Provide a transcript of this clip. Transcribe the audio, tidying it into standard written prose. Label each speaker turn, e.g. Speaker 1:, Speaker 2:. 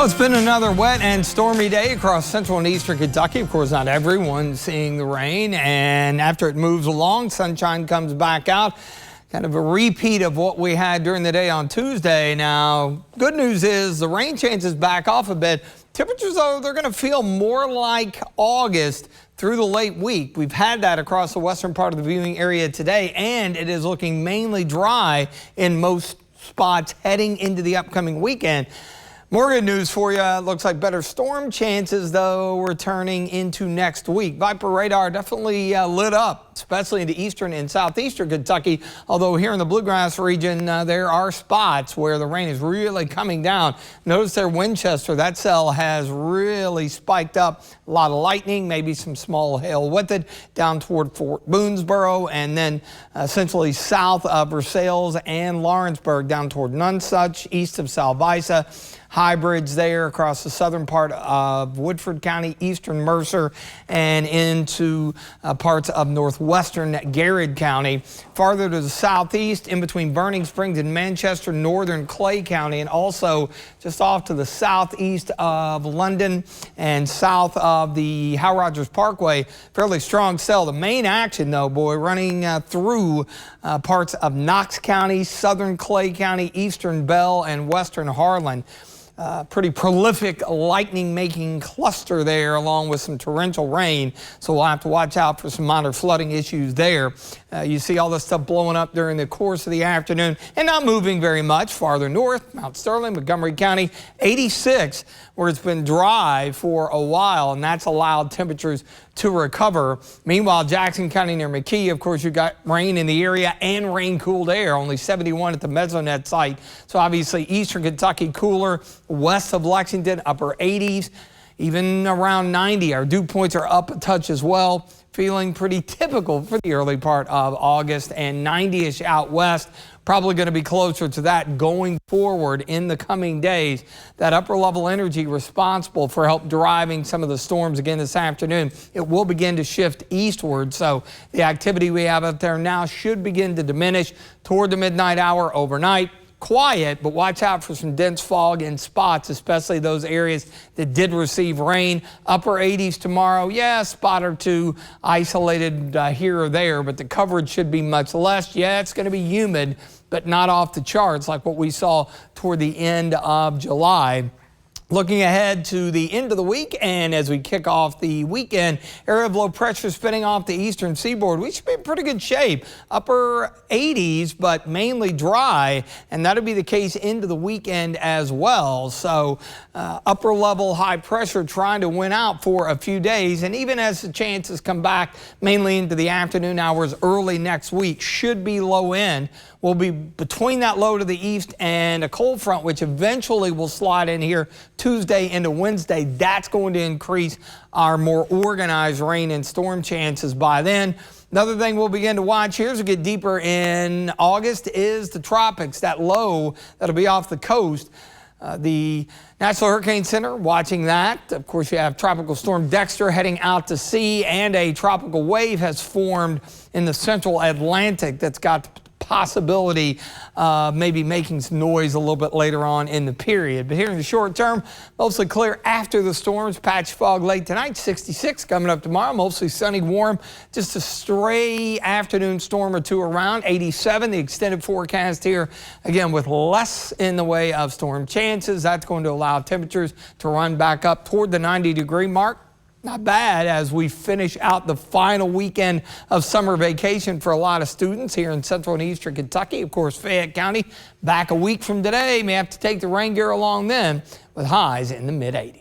Speaker 1: Well, it's been another wet and stormy day across central and eastern Kentucky. Of course, not everyone's seeing the rain, and after it moves along, sunshine comes back out. Kind of a repeat of what we had during the day on Tuesday. Now, good news is the rain chances back off a bit. Temperatures, though, they're going to feel more like August through the late week. We've had that across the western part of the viewing area today, and it is looking mainly dry in most spots heading into the upcoming weekend. More good news for you. It looks like better storm chances, though, returning into next week. Viper radar definitely lit up, especially into eastern and southeastern Kentucky. Although here in the bluegrass region, there are spots where the rain is really coming down. Notice there, Winchester, that cell has really spiked up. A lot of lightning, maybe some small hail with it, down toward Fort Boonesboro, and then essentially south of Versailles and Lawrenceburg, down toward Nonsuch, east of Salvisa. Hybrids there across the southern part of Woodford County, eastern Mercer, and into parts of northwestern Garrett County. Farther to the southeast, in between Burning Springs and Manchester, northern Clay County, and also just off to the southeast of London and south of the Hal Rogers Parkway. Fairly strong cell. The main action, though, boy, running through parts of Knox County, southern Clay County, eastern Bell, and western Harlan. Pretty prolific lightning-making cluster there, along with some torrential rain. So we'll have to watch out for some minor flooding issues there. You see all this stuff blowing up during the course of the afternoon and not moving very much farther north. Mount Sterling, Montgomery County, 86, where it's been dry for a while, and that's allowed temperatures to recover. Meanwhile, Jackson County near McKee, of course, you got rain in the area and rain-cooled air, only 71 at the Mesonet site. So obviously eastern Kentucky cooler, west of Lexington, upper 80s, even around 90. Our dew points are up a touch as well. Feeling pretty typical for the early part of August, and 90-ish out west. Probably going to be closer to that going forward in the coming days. That upper level energy responsible for help driving some of the storms again this afternoon, it will begin to shift eastward. So the activity we have out there now should begin to diminish toward the midnight hour overnight. Quiet, but watch out for some dense fog in spots, especially those areas that did receive rain. Upper 80s tomorrow, yeah, a spot or two isolated here or there, but the coverage should be much less. Yeah, it's going to be humid, but not off the charts like what we saw toward the end of July. Looking ahead to the end of the week, and as we kick off the weekend, area of low pressure spinning off the eastern seaboard. We should be in pretty good shape. Upper 80s, but mainly dry, and that'll be the case into the weekend as well. So upper level high pressure trying to win out for a few days, and even as the chances come back mainly into the afternoon hours early next week, should be low end. We'll be between that low to the east and a cold front, which eventually will slide in here Tuesday into Wednesday. That's going to increase our more organized rain and storm chances by then. Another thing we'll begin to watch here as we get deeper in August is the tropics, that low that'll be off the coast. The National Hurricane Center watching that. Of course, you have Tropical Storm Dexter heading out to sea, and a tropical wave has formed in the central Atlantic that's got possibility of maybe making some noise a little bit later on in the period. But here in the short term, mostly clear after the storms. Patch fog late tonight, 66 coming up tomorrow. Mostly sunny, warm. Just a stray afternoon storm or two around. 87, the extended forecast here. Again, with less in the way of storm chances. That's going to allow temperatures to run back up toward the 90-degree mark. Not bad as we finish out the final weekend of summer vacation for a lot of students here in central and eastern Kentucky. Of course, Fayette County back a week from today. May have to take the rain gear along then, with highs in the mid-80s.